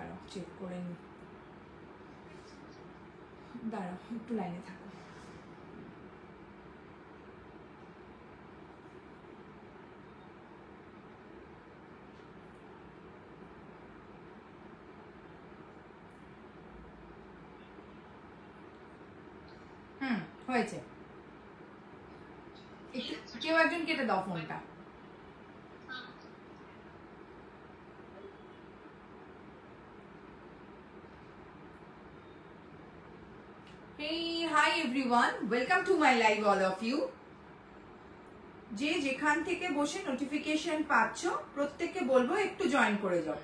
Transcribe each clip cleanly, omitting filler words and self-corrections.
দাঁড়াও চেক করে নি, দাঁড়াও একটু লাইনে থাকো। হয়েছে, কেউ একজন কেটে দাও ফোনটা। Hey, hi everyone, welcome to my live all of you. যে যেখান থেকে বসে নোটিফিকেশন পাচ্ছ প্রত্যেককে বলবো একটু জয়েন করে যাও।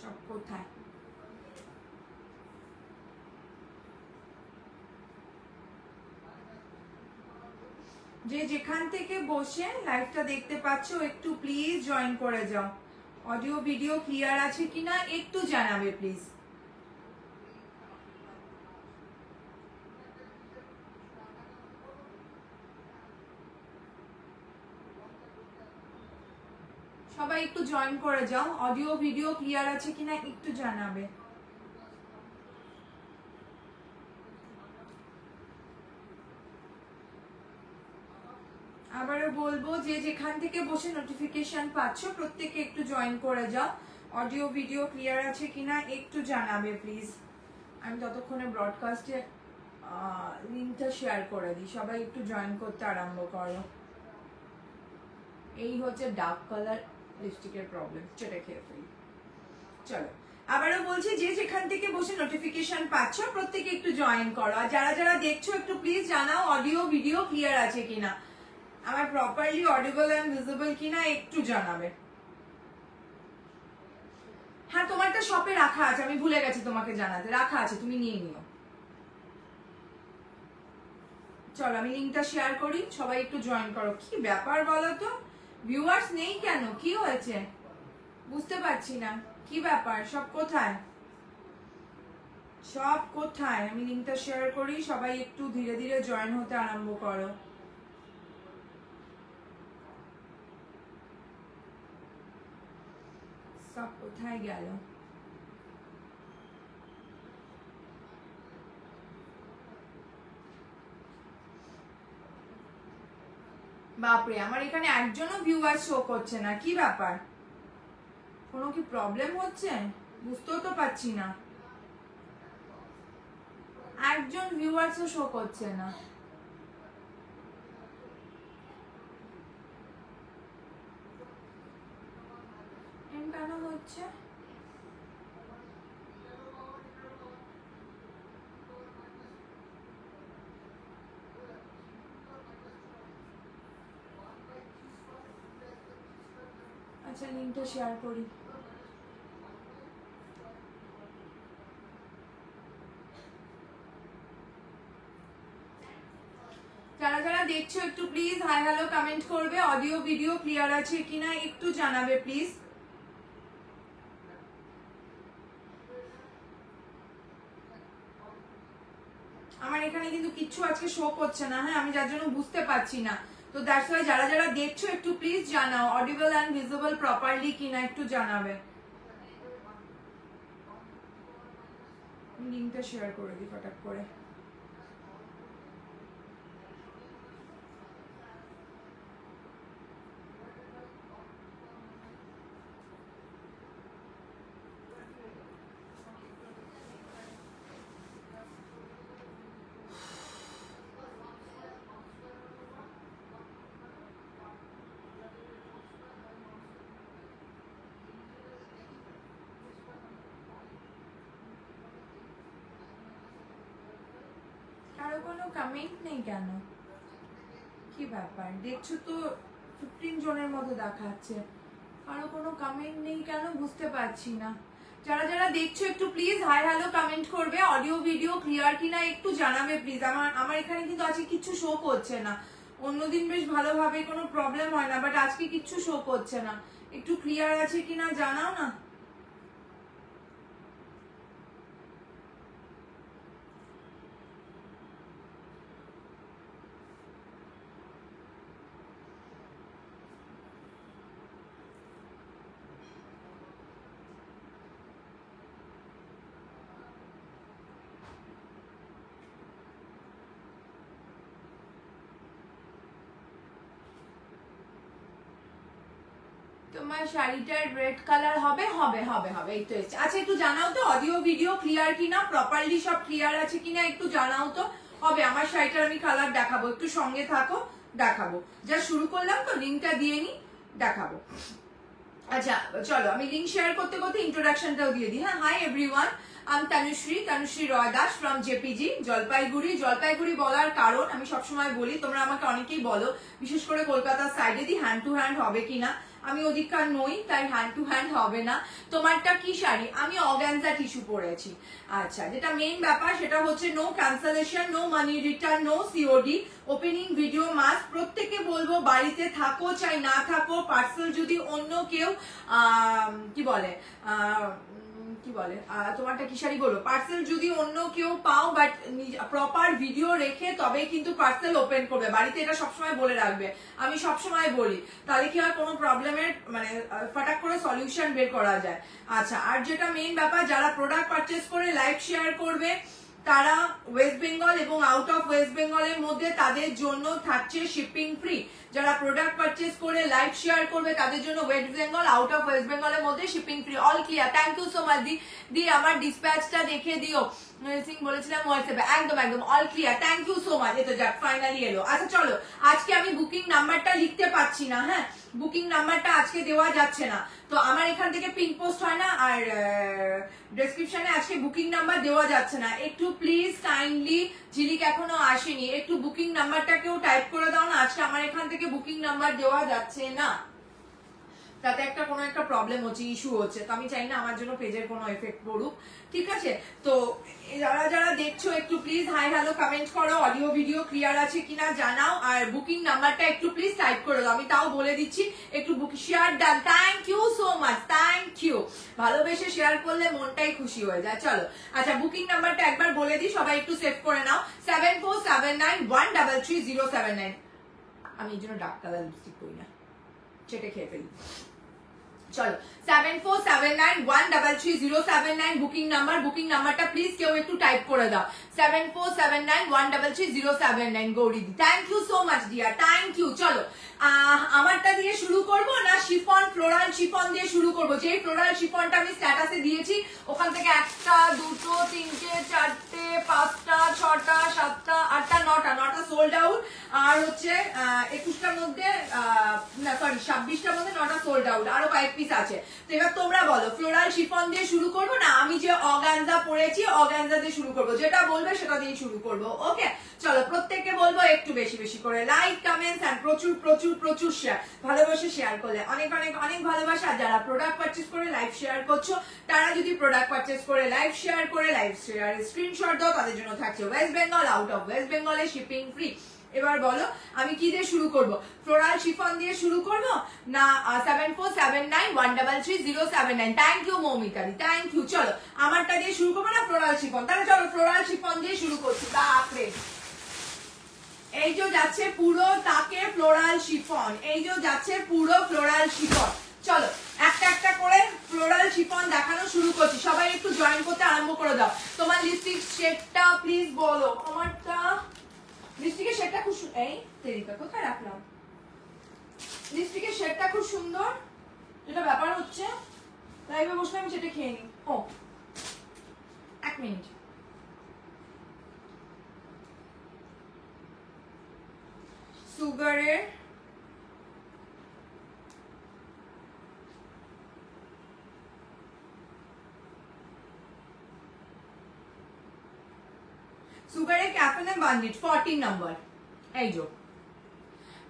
সব কোথায়? যে যেখান থেকে বসে লাইভটা দেখতে পাচ্ছ একটু প্লিজ জয়েন করে যাও। অডিও ভিডিও ক্লিয়ার আছে কিনা একটু জানাবে প্লিজ। সবাই একটু জয়েন করে যাও, অডিও ভিডিও ক্লিয়ার আছে কিনা একটু জানাবে। আবারও বলবো যে যেখান থেকে বসে নোটিফিকেশন পাচ্ছ প্রত্যেকে একটু জয়েন করে যাও, অডিও ভিডিও ক্লিয়ার আছে কিনা একটু জানাবে প্লিজ। আমি ততক্ষণে ব্রডকাস্টে লিঙ্কটা শেয়ার করে দিই, সবাই একটু জয়েন করতে আরম্ভ করো। এই হচ্ছে ডার্ক কালার লিপস্টিকের প্রবলেম, সেটা খেয়ে ফেলি। চলো আবারও বলছি যে যেখান থেকে বসে নোটিফিকেশন পাচ্ছ প্রত্যেকে একটু জয়েন করো, আর যারা যারা দেখছো একটু প্লিজ জানাও অডিও ভিডিও ক্লিয়ার আছে কিনা, আমার প্রপারলি অডিবল এন্ড ভিজিবল কিনা একটু জানাবে। হ্যাঁ তোমারটা শপে রাখা আছে, আমি ভুলে গেছি তোমাকে জানাতে, রাখা আছে, তুমি নিয়ে নিও। চলো আমি লিঙ্কটা শেয়ার করি, সবাই একটু জয়েন করো। কি ব্যাপার বলো তো, ভিউয়ার্স নেই কেন, কি হয়েছে বুঝতে পারছি না, কি ব্যাপার, সব কোথায় সব কোথায়? আমি লিঙ্কটা শেয়ার করি, সবাই একটু ধীরে ধীরে জয়েন হতে আরম্ভ করো। সব কোথায় গেল? বাপরে, আমার এখানে একজনও ভিউয়ার শো করছে না, কি ব্যাপার, কোনো কি প্রবলেম হচ্ছে বুঝতেও তো পারছি না, একজন ভিউয়ার্সও শো করছে না। কেন হচ্ছে? আচ্ছা লিঙ্কটা শেয়ার করি। যারা যারা দেখছো একটু প্লিজ হাই হ্যালো কমেন্ট করবে, অডিও ভিডিও ক্লিয়ার আছে কিনা একটু জানাবে প্লিজ। আমার এখানে কিন্তু কিচ্ছু আজকে শো করছে না, হ্যাঁ আমি যার জন্য বুঝতে পারছি না, তো দ্যাটস ওয়াই যারা যারা দেখছো একটু প্লিজ জানাও অডিবল এন্ড ভিজিবল প্রপারলি কিনা একটু জানাবে। লিঙ্কটা শেয়ার করে দিই ফটাক করে। কারো কোনো কমেন্ট নেই কেন, কি ব্যাপার, দেখছো তো 15 জনের মতো দেখাচ্ছে, কারো কোনো কমেন্ট নেই কেন বুঝতে পারছি না। যারা যারা দেখছো একটু প্লিজ হাই হ্যালো কমেন্ট করবে, অডিও ভিডিও ক্লিয়ার কিনা একটু জানাবে প্লিজ। আমার এখানে কিন্তু আজকে কিচ্ছু শো করছে না, অন্যদিন বেশ ভালোভাবে কোনো প্রবলেম হয় না, বাট আজকে কিচ্ছু শো করছে না, একটু ক্লিয়ার আছে কিনা জানাও না। তোমার শাড়িটার রেড কালার হবে হবে হবে হবে এই তো এসছে। আচ্ছা একটু জানাও তো অডিও ভিডিও ক্লিয়ার কিনা, প্রপারলি সব ক্লিয়ার আছে কিনা একটু জানাও তো। হবে আমার শাড়িটার আমি কালার দেখাবো, একটু সঙ্গে থাকো দেখাবো। যা শুরু করলাম তো লিঙ্কটা দিয়ে নি, দেখাবো। আচ্ছা চলো আমি লিঙ্ক শেয়ার করতে করতে ইন্ট্রোডাকশনটাও দিয়ে দিই। হ্যাঁ, হাই এভরিওয়ান, আমি তনুশ্রী রয় দাস ফ্রম জেপিজি জলপাইগুড়ি বলার কারণ আমি সবসময় বলি, তোমরা আমাকে অনেকেই বলো বিশেষ করে কলকাতার সাইডে দি হ্যান্ড টু হ্যান্ড হবে কিনা, আমি ওদিককার নই তাই হ্যান্ড টু হ্যান্ড হবে না। তোমারটা কি শাড়ি? আমি অর্গানজা টিস্যু পরেছি। আচ্ছা যেটা মেইন ব্যাপার সেটা হচ্ছে no cancellation, no money return, no COD, opening video must. প্রত্যেককে বলবো বাড়িতে থাকো চাই না থাকো, পার্সেল যদি অন্য কেউ কি বলে তোমারটা কি শাড়ি বলো, পার্সেল যদি অন্য কেউ পাও বাট প্রপার ভিডিও রেখে তবে কিন্তু পার্সেল ওপেন করবে বাড়িতে, এটা সবসময় বলে রাখবে। আমি সবসময় বলি, তাহলে কি আর কোনো প্রবলেমের মানে ফটাক করে সলিউশন বের করা যায়। আচ্ছা আর যেটা মেইন ব্যাপার, যারা প্রোডাক্ট পারচেস করে লাইভ শেয়ার করবে তারা ওয়েস্ট বেঙ্গল এবং আউট অফ ওয়েস্ট বেঙ্গলের মধ্যে তাদের জন্য থাকছে শিপিং ফ্রি। যারা প্রোডাক্ট পারচেস করে লাইভ শেয়ার করবে তাদের জন্য West Bengal out of West বেঙ্গলের মধ্যে shipping free. All clear, thank you so much দি আমার ডিসপ্যাচটা দেখে দিও। সিং বলেছিলাম হোয়াটসঅ্যাপে, একদম all clear, thank you so much. এই তো যাক ফাইনালি এলো। আচ্ছা চলো আজকে আমি বুকিং নাম্বারটা লিখতে পাচ্ছি না, হ্যাঁ বুকিং নাম্বারটা আজকে দেওয়া যাচ্ছে না, তো আমার এখান থেকে পিন পোস্ট হয় না আর ডেসক্রিপশনে আজকে বুকিং নাম্বার দেওয়া যাচ্ছে না। একটু প্লিজ কাইন্ডলি, ঝিলিক এখনো আসেনি, একটু বুকিং নাম্বারটা কেউ টাইপ করে দাও না, আজকে আমার এখান থেকে বুকিং নাম্বার দেওয়া যাচ্ছে না। তাতে একটা কোনো একটা প্রবলেম হচ্ছে, ইস্যু হচ্ছে, তো আমি চাই না আমার জন্য পেজের কোনো এফেক্ট পড়ুক, ঠিক আছে। তো যারা যারা দেখছো একটু প্লিজ হাই হ্যালো কমেন্ট করো, অডিও ভিডিও ক্লিয়ার আছে কিনা জানাও, আর বুকিং নাম্বারটা একটু প্লিজ টাইপ করে দাও। আমি তাও বলে দিচ্ছি একটু share done, thank you so much, thank you. ভালোবেসে শেয়ার করলে মনটাই খুশি হয়ে যায়। চলো আচ্ছা বুকিং নাম্বারটা একবার বলে দিই, সবাই একটু সেভ করে নাও, 7479133079। আমি এই জন্য ডার্ক কালার লিপস্টিক করি না, চেটে খেয়ে ফেলি। চলো 7479133079 বুকিং নাম্বারটা প্লিজ কেউ একটু টাইপ করে দাও, 7479133079। গৌরীদি thank you so much dear, thank you. চলো আমারটা দিয়ে শুরু করব না শিফন, ফ্লোরাল শিফন দিয়ে শুরু করব। যে ফ্লোরাল শিফনটা আমি স্ট্যাটাসে দিয়েছি ওখান থেকে 1টা 2টো 3টে 4টে 5টা 6টা 7টা 8টা 9টা সোল্ড আউট, আর হচ্ছে 21টার মধ্যে না সরি 26টার মধ্যে 9টা সোল্ড আউট, আরো কয়েক পিস আছে। তো এবার তোমরা বলো ফ্লোরাল শিফন দিয়ে শুরু করব না আমি যে অর্গানজা পরেছি অর্গানজা দিয়ে শুরু করব, যেটা বলবে সেটা দিয়ে শুরু করব। ওকে চলো প্রত্যেককে বলবো একটু বেশি বেশি করে লাইক কমেন্টস এন্ড প্রচুর প্রচুর প্রচুর শেয়ার, ভালোবাসে শেয়ার করলে অনেক অনেক অনেক ভালোবাসা। আর যারা প্রোডাক্ট পারচেজ করে লাইভ শেয়ার করছো তারা যদি প্রোডাক্ট পারচেজ করে লাইভ শেয়ারের স্ক্রিনশট দাও, তাদের জন্য থাকছে West Bengal out of West বেঙ্গলে শিপিং ফ্রি। এবার বলো আমি কি দিয়ে শুরু করব, ফ্লোরাল শিফন দিয়ে শুরু করব না 7479133079। থ্যাংক ইউ মৌমিতাদি, থ্যাংক ইউ। চলো আমারটা দিয়ে শুরু করবো না ফ্লোরাল শিফন, তাহলে চলো ফ্লোরাল শিফন দিয়ে শুরু করছি। বাপরে এই যে যাচ্ছে পুরো তাকে ফ্লোরাল শিফন, এই যে যাচ্ছে পুরো ফ্লোরাল শিফন। চলো একটা একটা করে ফ্লোরাল শিফন দেখানো শুরু করছি, সবাই একটু জয়েন করতে আরম্ভ করে দাও। তোমার লিপস্টিক শেডটা প্লিজ বলো, আমারটা লিপস্টিকের শেডটা খুব এই তেরিকা কোথায় রাখলাম, লিপস্টিকের শেডটা খুব সুন্দর। যেটা ব্যাপার হচ্ছে লাইভে বসলে আমি সেটা খেয়ে নিই। ও 1 মিনিট, সুগারের ক্যাফেনে বান্ডিট 14 নাম্বার, এই যে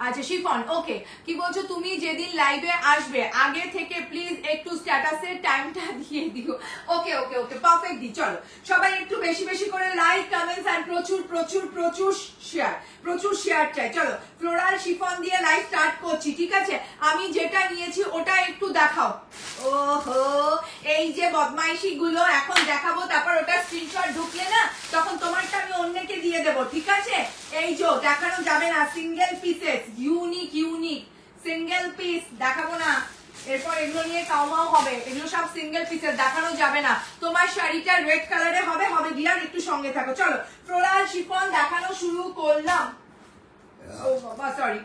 আচ্ছা শিফন, ওকে। কি বলছো তুমি যেদিন লাইভে আসবে আগে থেকে প্লিজ একটু স্ট্যাটাসের টাইমটা দিয়ে দিও। ওকে ওকে ওকে, পারফেক্ট দি। চলো সবাই একটু বেশি বেশি করে লাইক, কমেন্টস এন্ড প্রচুর প্রচুর প্রচুর শেয়ার, প্রচুর শেয়ার চাই। চলো ফ্লোরাল শিফন দিয়ে লাইভ স্টার্ট করছি, ঠিক আছে? আমি যেটা নিয়েছি ওটা একটু দেখাও। ওহো, এই যে বদমাইশি গুলো এখন দেখাবো, তারপর ওটা স্ক্রিনশট ঢুকলে না তখন তোমারটা আমি অন্যকে দিয়ে দেবো, ঠিক আছে? এই যে দেখানো যাবে না, single pieces, unique unique single piece দেখাবো না। এরপর এগুলো নিয়ে কাউমাও হবে, এগুলো সব সিঙ্গেল পিসেস, দেখানো যাবে না। তোমার শাড়িটা রেড কালারে হবে, হবে ডিয়ার, একটু সঙ্গে থাকো। চলো ফ্লোরাল শিফন দেখানো শুরু করলাম। ও বাবা সরি,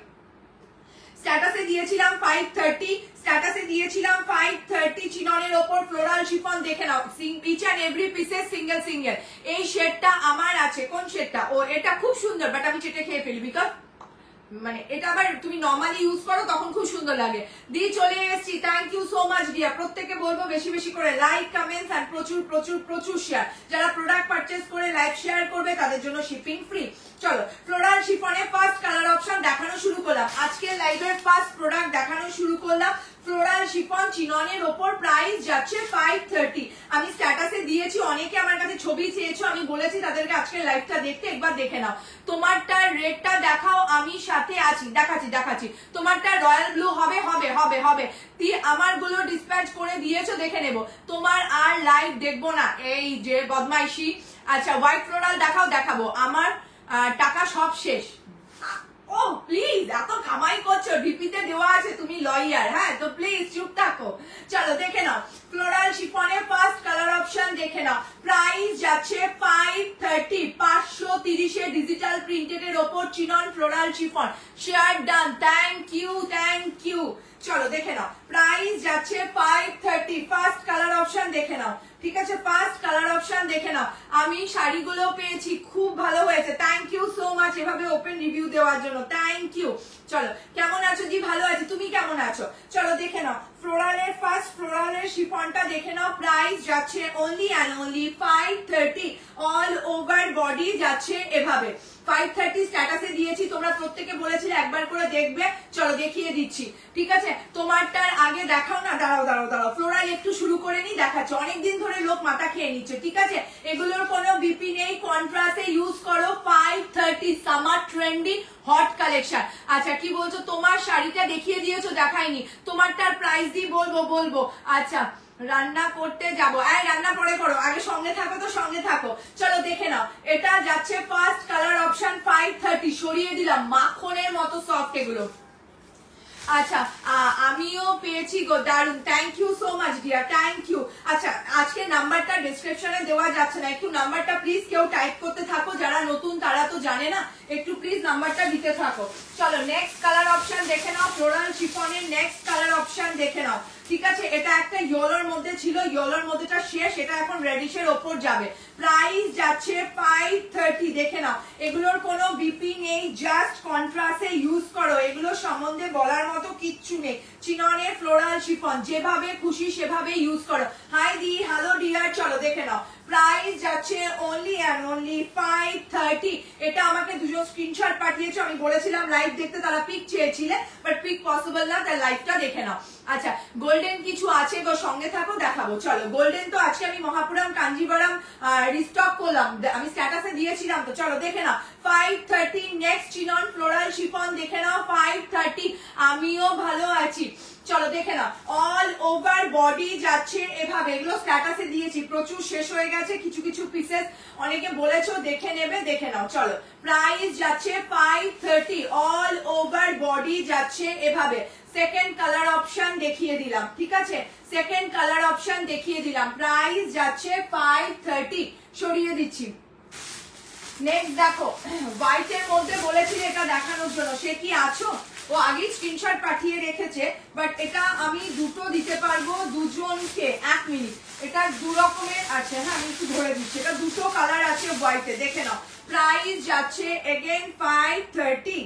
স্ট্যাটাসে দিয়েছিলাম 530, স্ট্যাটাসে দিয়েছিলাম 530 চিননের ওপর ফ্লোরাল শিফন, দেখে নাও each and every pieces single single. এই শেডটা আমার আছে, কোন শেডটা? ও এটা খুব সুন্দর, বাট আমি চেটে খেয়ে ফেলি, বিকজ মানে এটা আবার তুমি নর্মালি ইউজ করো তখন খুব সুন্দর লাগে। দিয়ে চলে এসেছি, thank you so much dear. প্রত্যেকে বলবো বেশি বেশি করে লাইক, কমেন্টস এন্ড প্রচুর প্রচুর প্রচুর শেয়ার। যারা প্রোডাক্ট পারচেজ করে লাইক শেয়ার করবে তাদের জন্য শিপিং ফ্রি। চলো ফ্লোরাল শিফনের ফার্স্ট কালার অপশন দেখানো শুরু করলাম, আজকে লাইভের ফার্স্ট প্রোডাক্ট দেখানো শুরু করলাম। ফ্লোরাল শিফন চিননের ওপর, প্রাইস যাচ্ছে 530। আমি স্ট্যাটাসে দিয়েছি, অনেকে আমার কাছে ছবি চেয়েছো, আমি বলেছি তাদেরকে আজকে লাইভটা দেখতে, একবার দেখে নাও। তোমারটা রেডটা দেখাও, আমি সাথে আছি, দেখাচ্ছি দেখাচ্ছি। তোমারটা রয়্যাল ব্লু হবে, হবে হবে হবে। আমার গুলো ডিসপ্যাচ করে দিয়েছো, দেখে নেব। তোমার আর লাইভ দেখবো না, এই যে বদমাইশি। আচ্ছা হোয়াইট ফ্লোরাল দেখাও, দেখাবো। আমার টাকা সব শেষ। ও প্লিজ, এত কামাই করছো, ডিপিতে দেওয়া আছে তুমি লয়ার, হ্যাঁ তো প্লিজ চুপ থাকো। চলো দেখে নাও ফ্লোরাল শিফনের ফার্স্ট কালার অপশন দেখে নাও, প্রাইস যাচ্ছে 530, 530 ডিজিটাল প্রিন্টেড এর ওপর chinon floral chiffon. Share done, thank you thank you. চলো দেখে নাও, প্রাইস যাচ্ছে 530, ফার্স্ট কালার অপশন দেখে নাও, ঠিক আছে? ফার্স্ট কালার অপশন দেখে নাও। আমি শাড়িগুলো পেয়েছি, খুব ভালো হয়েছে, থ্যাংক ইউ সো মাচ এভাবে ওপেন রিভিউ দেওয়ার জন্য, থ্যাংক ইউ। চলো কেমন আছো? জি ভালো আছি, তুমি কেমন আছো? চলো দেখে নাও ফ্লোরালের ফার্স্ট ফ্লোরালের শিফনটা দেখে নাও, প্রাইস যাচ্ছে only and only 530, all over body যাচ্ছে এভাবে। 530 স্ট্যাটাসে দিয়েছি, তোমরা প্রত্যেকে বলেছিলে একবার করে দেখবে, চলো দেখিয়ে দিচ্ছি, ঠিক আছে? তোমারটার আগে দেখাও না, দাঁড়াও দাঁড়াও দাঁড়াও, ফ্লোরাল একটু শুরু করে নি, দেখাচ্ছে। অনেকদিন ধরে লোক মাথা খেয়ে নিচ্ছে, ঠিক আছে? এগুলোর কোনো বিপি নেই, কন্ট্রাস্টে ইউজ করো। 530 সামার ট্রেন্ডি হট কালেকশন। আচ্ছা কি বলছো? তোমার শাড়িটা দেখিয়ে দিয়েছো, দেখাইনি। তোমারটার প্রাইস দিয়ে বলবো বলবো। আচ্ছা রান্না করতে যাবো, এই রান্না পরে করো, আগে সঙ্গে থাকো তো সঙ্গে থাকো। চলো দেখে নাও, এটা যাচ্ছে ফার্স্ট কালার অপশন 530, সরিয়ে দিলাম, মাখনের মতো সফট এগুলো। আচ্ছা আমিও পেয়েছি গো, দারুন, thank you so much dear, thank you. আচ্ছা আজকে নাম্বারটা ডেসক্রিপশনে দেওয়া যাচ্ছে না, একটু নাম্বারটা প্লিজ কেউ টাইপ করতে থাকো, যারা নতুন তারা তো জানে না, একটু প্লিজ নাম্বারটা দিতে থাকো। চলো নেক্সট কালার অপশন দেখে নাও, ফ্লোরাল শিফনের নেক্সট কালার অপশন দেখে নাও, ঠিক আছে? এটা একটা ইয়েলোর মধ্যে ছিল, ইয়েলোর মধ্যেটা শেষ, এটা এখন রেডিশের ওপর যাবে। প্রাইস যাচ্ছে 530, দেখে নাও। এগুলোর কোনো বিপি নেই, জাস্ট কন্ট্রাস্টে ইউজ করো, এগুলো সম্বন্ধে বলার মতো কিচ্ছু নেই। চিননের ফ্লোরাল শিফন, যেভাবে খুশি সেভাবে ইউজ করো। হাই দি, হ্যালো ডিয়ার, চলো দেখে নাও, প্রাইস যাচ্ছে অনলি অ্যান্ড অনলি 530। এটা আমাকে দুজন স্ক্রিনশট পাঠিয়েছে, আমি বলেছিলাম লাইভ দেখতে, তারা পিক চেয়েছিলে, বাট পিক পসিবল না, তাই লাইভটা দেখে নাও। আচ্ছা গোল্ডেন কিছু আছে গো, সঙ্গে থাকো, দেখাবো। চলো গোল্ডেন তো আজকে আমি মহাপুরম কাঞ্জিবরম রিস্টক করলাম, আমি স্ট্যাটাসে দিয়েছিলাম, তো চলো দেখে নাও 530। নেক্সট চিনন ফ্লোরাল শিফন দেখে নাও, 530। আমিও ভালো আছি, চলো দেখে নাও, অল ওভার বডি যাচ্ছে এভাবে। এগুলো স্ট্যাটাসে দিয়েছি, প্রচুর শেষ হয়ে গেছে কিছু কিছু পিসেস, অনেকে বলেছো দেখে নেবে, দেখে নাও। চলো প্রাইস যাচ্ছে 530, অল ওভার বডি যাচ্ছে এভাবে। সেকেন্ড কালার অপশন দেখিয়ে দিলাম, ঠিক আছে? সেকেন্ড কালার অপশন দেখিয়ে দিলাম, প্রাইস যাচ্ছে 530, সরিয়ে দিচ্ছি। নেক্সট দেখো, হোয়াইটের মধ্যে বলেছিলে এটা দেখানোর জন্য, সে কি আছো? ও আগেই স্ক্রিনশট পাঠিয়ে রেখেছে, বাট এটা আমি দুটো দিতে পারবো দুজনকে। 1 মিনিট, এটা দু রকমের আছে, হ্যাঁ আমি একটু ধরে দিচ্ছি, এটা দুটো কালার আছে হোয়াইটে, দেখে নাও। প্রাইস যাচ্ছে এগেন 530।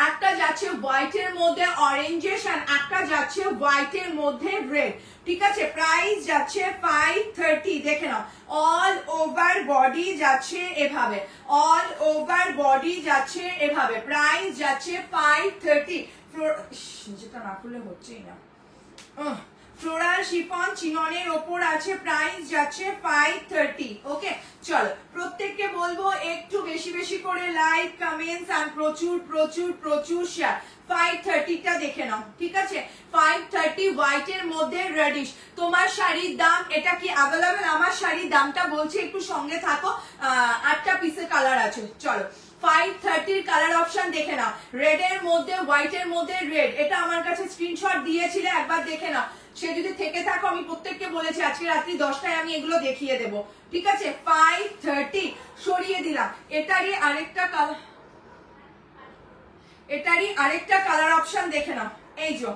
একটা যাচ্ছে হোয়াইটের মধ্যে অরেঞ্জেস আর একটা যাচ্ছে হোয়াইটের মধ্যে রেড, ঠিক আছে। প্রাইস যাচ্ছে 530, দেখে নাও। অল ওভার বডি যাচ্ছে এভাবে, অল ওভার বডি যাচ্ছে এভাবে, প্রাইস যাচ্ছে 530। যেটা না খুলে হচ্ছেই না। ফ্লোরাল শিফন চিননের ওপর আছে, প্রাইস যাচ্ছে 530। ওকে, চলো প্রত্যেককে বলবো একটু বেশি বেশি করে লাইক, কমেন্টস আর প্রচুর প্রচুর প্রচুর শেয়ার। 530টা দেখে নাও, ঠিক আছে। 530 হোয়াইটের মধ্যে রেডিশ। তোমার শাড়ির দাম, এটা কি অ্যাভেলেবেল? আমার শাড়ির দামটা বলছি, একটু সঙ্গে থাকো। 8টা পিসের কালার আছে, চলো। 530 কালার অপশন দেখে নাও, রেড এর মধ্যে হোয়াইটের মধ্যে রেড। এটা আমার কাছে স্ক্রিনশট দিয়েছিলে, একবার দেখে নাও। সে যদি থেকে থাকো, আমি প্রত্যেককে বলেছি আজকে রাত্রি 10টায় আমি এগুলো দেখিয়ে দেবো, ঠিক আছে। 530 সরিয়ে দিলাম। এটারই আরেকটা কালার, এটারই আরেকটা কালার অপশন দেখে নাও, এই যে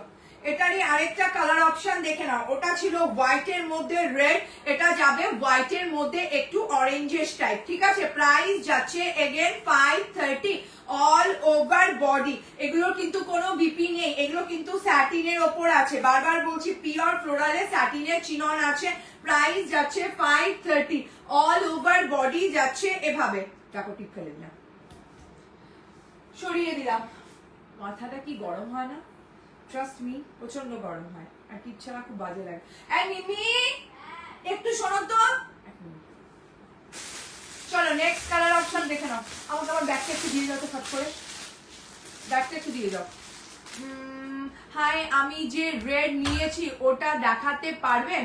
এটারই আরেকটা কালার অপশন দেখে নাও। ওটা ছিল হোয়াইটের মধ্যে রেড, এটা যাবে হোয়াইটের মধ্যে একটু অরেঞ্জেস টাইপ, ঠিক আছে। প্রাইস যাচ্ছে এগেন 530। অল ওভার বডি, এগুলোর কিন্তু কোনো বিপি নেই, এগুলো কিন্তু স্যাটিনের ওপর আছে। বারবার বলছি পিওর ফ্লোরালে স্যাটিনের চিনন আছে। প্রাইস যাচ্ছে 530। অল ওভার বডি যাচ্ছে এভাবে। দেখো টিপ ফেলে দিলাম, সরিয়ে দিলাম। মাথাটা কি গরম হয় না? ট্রাস্ট মি, প্রচন্ড গরম হয়, আর টিপ ছাড়া খুব বাজে লাগে। এই মিমি একটু শোনো তো, চলো নেক্সট কালার অপশন দেখে নাও। আমাকে আবার ব্যাগটা একটু দিয়ে যাও তো, ফট করে ব্যাগটা একটু দিয়ে যাও। হাই, আমি যে রেড নিয়েছি ওটা দেখাতে পারবে?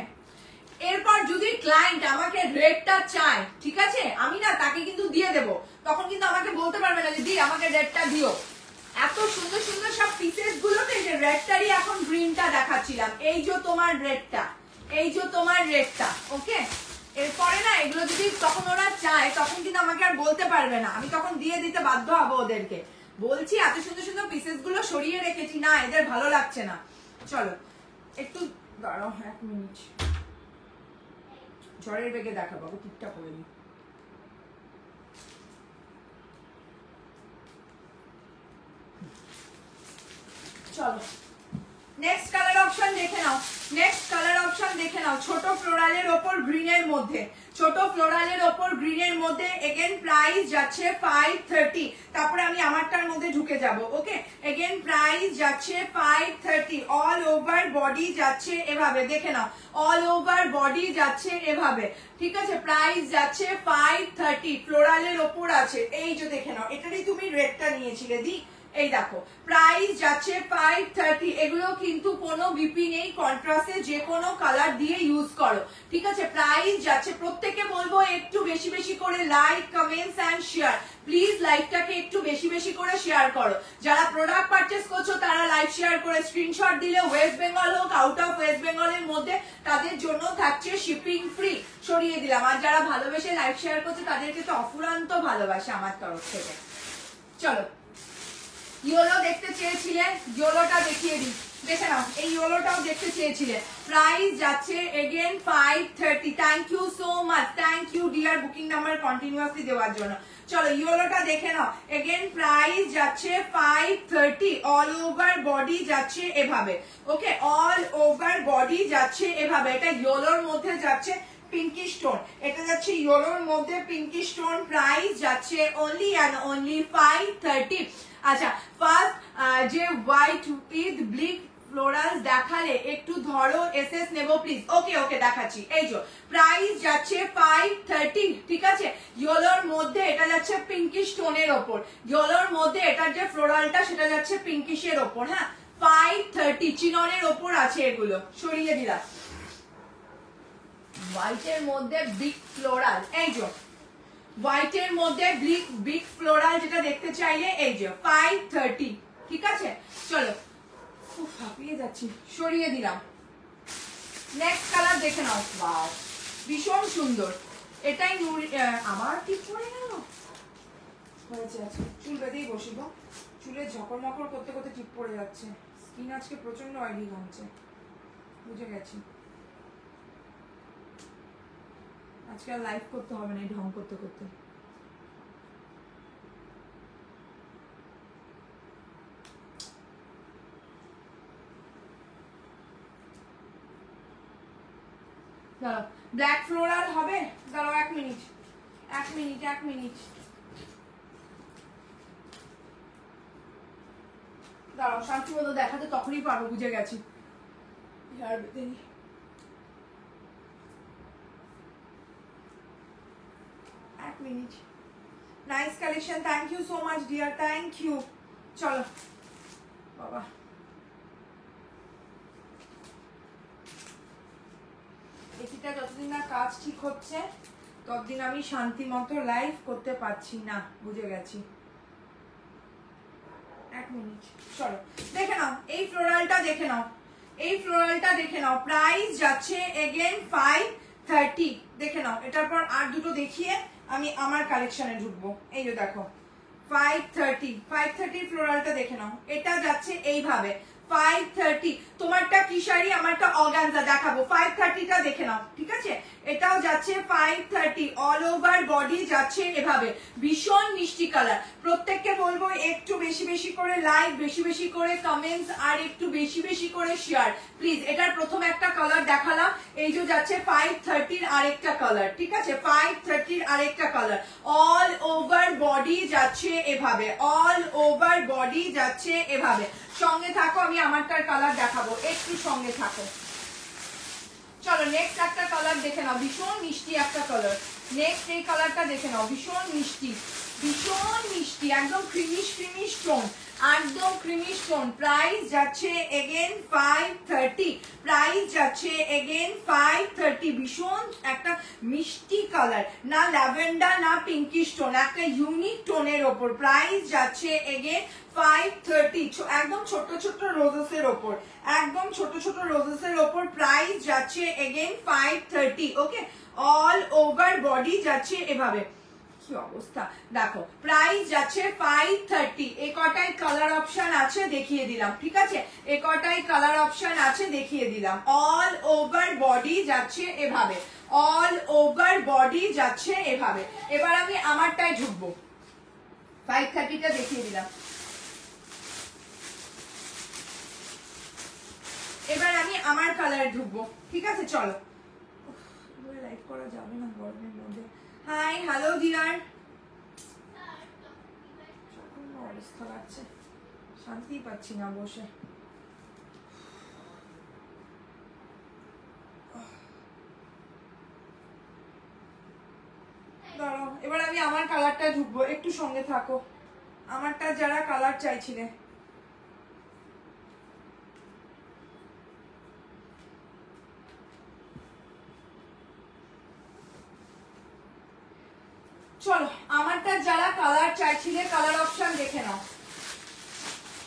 এরপর যদি ক্লায়েন্ট আমাকে রেডটা চায়, ঠিক আছে, আমি না তাকে কিন্তু দিয়ে দেব। তখন কিন্তু আমাকে বলতে পারবে না যে দি আমাকে রেডটা দিও। এত সুন্দর সুন্দর সব পিসেস গুলোতে যে রেডটারই এখন গ্রিনটা দেখাচ্ছিলাম। এই যে তোমার রেডটা, এই যে তোমার রেডটা, ওকে। এরপরে না এগুলো যদি তখন ওরা চায়, তখন কিন্তু আমাকে আর বলতে পারবে না, আমি তখন দিয়ে দিতে বাধ্য হবো ওদেরকে। বলছি এত সুন্দর সুন্দর পিসেস গুলো সরিয়ে রেখেছি, না এদের ভালো লাগছে না। চলো একটু দাঁড়াও, 1 মিনিট, ঝড়ের বেগে দেখাবো, টিপটা করে নি। চলো নেক্সট কালার অপশন দেখে নাও, নেক্সট কালার অপশন দেখে নাও। ছোট ফ্লোরালের ওপর গ্রিনের মধ্যে, ছোট ফ্লোরালের ওপর গ্রিনের মধ্যে এগেন প্রাইস যাচ্ছে 530। তারপরে আমি আমারটার মধ্যে ঢুকে যাব, ওকে। এগেন প্রাইস যাচ্ছে 530। অল ওভার বডি যাচ্ছে এভাবে, দেখে নাও, অল ওভার বডি যাচ্ছে এভাবে, ঠিক আছে। প্রাইস যাচ্ছে 530, ফ্লোরালের ওপর আছে। এই যে দেখে নাও, এটারই তুমি রেডটা নিয়েছিলে দি, এই দেখো প্রাইস যাচ্ছে 530। এগুলো কিন্তু কোনো বিপি নেই, কন্ট্রাস্টে যে কোনো কালার দিয়ে ইউজ করো, ঠিক আছে। প্রাইস যাচ্ছে, প্রত্যেকে বলবো একটু বেশি বেশি করে like, comments and share. Please লাইভটাকে একটু বেশি বেশি করে শেয়ার করো। যারা প্রোডাক্ট পারচেস করছো তারা লাইভ শেয়ার করে স্ক্রিনশট দিলে, ওয়েস্ট বেঙ্গল হোক আউট অফ ওয়েস্ট বেঙ্গলের মধ্যে, তাদের জন্য থাকছে শিপিং ফ্রি। সরিয়ে দিলাম। আর যারা ভালোবেসে লাইভ শেয়ার করছে তাদেরকে তো অফুরান্ত ভালোবাসে আমার তরফ থেকে। চলো ইয়েলো দেখতে চেয়েছিলে, ইয়েলোটা দেখিয়ে দিই, দেখে নাও। এই ইয়েলোটাও দেখতে চেয়েছিলে। প্রাইস যাচ্ছে again 530। Thank you so much, thank you dear booking number continuously দেওয়ার জন্য। চলো ইয়েলোটা দেখে নাও, এগেন প্রাইস যাচ্ছে 530। অল ওভার বডি যাচ্ছে এভাবে, ওকে। অল ওভার বডি যাচ্ছে এভাবে। এটা ইয়েলোর মধ্যে যাচ্ছে পিঙ্কি স্টোন, এটা যাচ্ছে ইয়েলোর মধ্যে পিঙ্কি স্টোন। প্রাইস যাচ্ছে অনলি অ্যান্ড অনলি 530। আচ্ছা, ফার্স্ট যে হোয়াইট উইথ ব্লিক ফ্লোরাল দেখালে একটু ধরো, এসএস নেব প্লিজ। ওকে ওকে দেখাচ্ছি। এই যে প্রাইস যাচ্ছে 530, ঠিক আছে। ইয়েলোর মধ্যে এটা যাচ্ছে পিঙ্কি স্টোনের ওপর, ইয়েলোর মধ্যে এটার যে ফ্লোরালটা সেটা যাচ্ছে পিঙ্কিশের ওপর, হ্যাঁ। 530 চিননের ওপর আছে এগুলো। সরিয়ে দিলাম। হোয়াইটের মধ্যে বিগ ফ্লোরাল, এই যে হোয়াইটের মধ্যে বিগ ফ্লোরাল যেটা দেখতে চাইলে এই যে 530, ঠিক আছে। চলো হাঁপিয়ে যাচ্ছি, সরিয়ে দিলাম। নেক্সট কালার দেখে নাও, ওয়াও ভীষণ সুন্দর। এটাই আমার টিপ পড়ে গেল, হয়েছে আছে। চুল বেঁধেই বসিব, চুলে ঝকর মকর করতে করতে টিপ পড়ে যাচ্ছে। স্কিন আজকে প্রচন্ড অয়েলি ঘামছে, বুঝে গেছি। আজকে আর লাইভ করতে হবে না এই ঢং করতে করতে। দাঁড়াও, ব্ল্যাক ফ্লোরাল হবে, দাঁড়াও 1 মিনিট 1 মিনিট 1 মিনিট দাঁড়াও, শান্তি মতো দেখাতে তখনই পারবো, বুঝে গেছি। এক minute. Nice collection, thank you so much dear, thank you. চলো বাবা, এসিটা যতদিন না কাজ ঠিক হচ্ছে ততদিন আমি শান্তি মতো লাইভ করতে পারছি না, বুঝে গেছি। 1 মিনিট, চলো দেখে নাও এই ফ্লোরালটা, দেখে নাও এই ফ্লোরালটা, দেখে নাও। প্রাইস যাচ্ছে এগেন 530। দেখে নাও, এটার পর আর দুটো দেখিয়ে আমি আমার কালেকশনে ঢুকবো। এই যে দেখো 530 ফ্লোরালটা দেখে নাও। এটা যাচ্ছে এইভাবে 530। তোমারটা কি শাড়ি, আমারটা অর্গানজা, দেখাবো। 530টা দেখে নাও, ঠিক আছে? এটাও যাচ্ছে 530, অল ওভার বডি যাচ্ছে এভাবে, ভীষণ মিষ্টি কালার। প্রত্যেককে বলবো একটু বেশি বেশি করে লাইক, বেশি বেশি করে কমেন্টস, আর একটু বেশি বেশি করে শেয়ার প্লিজ। এটার প্রথম একটা কালার দেখালাম, এই যে যাচ্ছে 530 আরেকটা কালার, ঠিক আছে? 530 আরেকটা কালার, অল ওভার বডি যাচ্ছে এভাবে, অল ওভার বডি যাচ্ছে এভাবে। সঙ্গে থাকো, আমি আমারটার কালার দেখাবো, একটু সঙ্গে থাকো। চলো নেক্সট একটা কালার দেখে নাও, ভীষণ মিষ্টি একটা কালার। নেক্সট এই কালারটা দেখে নাও, ভীষণ মিষ্টি, ভীষণ মিষ্টি, একদম ক্রিমিশ ক্রিমিশ টোন, একদম ক্রিমিশ টোন। প্রাইস যাচ্ছে এগেন 530, প্রাইস যাচ্ছে এগেন 530। ভীষণ একটা মিষ্টি কালার, না ল্যাভেন্ডার না পিঙ্কিশ টোন, একটা ইউনিক টোনের ওপর। প্রাইস যাচ্ছে এগেন 530, একদম ছোট ছোট রোজেসের ওপর, একদম ছোট ছোট রোজেসের ওপর। প্রাইস যাচ্ছে এগেন 530, ওকে? অল ওভার বডি যাচ্ছে এভাবে, কি অবস্থা দেখো। প্রাইস যাচ্ছে 530। এ কটাই কালার অপশন আছে, দেখিয়ে দিলাম, ঠিক আছে? এ কটাই কালার অপশন আছে, দেখিয়ে দিলাম। অল ওভার বডি যাচ্ছে এভাবে, অল ওভার বডি যাচ্ছে এভাবে। এবার আমি আমারটাই ঢুকবো, 530টা দেখিয়ে দিলাম। এবার আমি আমার কালারে ঢুকবো, ঠিক আছে? চলো, লাইভ করা যাবে না গরমের মধ্যে। হাই, হ্যালো ডিয়ার, অবস্থা লাগছে, শান্তি পাচ্ছি না বসে। দাঁড়াও, এবার আমি আমার কালারটা ঢুকবো, একটু সঙ্গে থাকো। আমারটা যারা কালার চাইছিলে, চলো আমারটা যারা কালার চাইছিলে কালার অপশন দেখে নাও,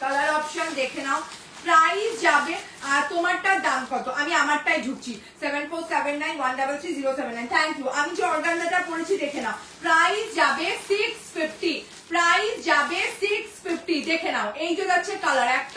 কালার অপশন দেখে নাও। প্রাইস যাবে, আর তোমারটার দাম কত? আমি আমারটাই ঢুকছি, 7479133079। Thank you. আমি যে অর্গানজাটা পরেছি দেখে নাও, প্রাইস যাবে 650, প্রাইস যাবে 650। দেখে নাও, এই যে যাচ্ছে কালার, 1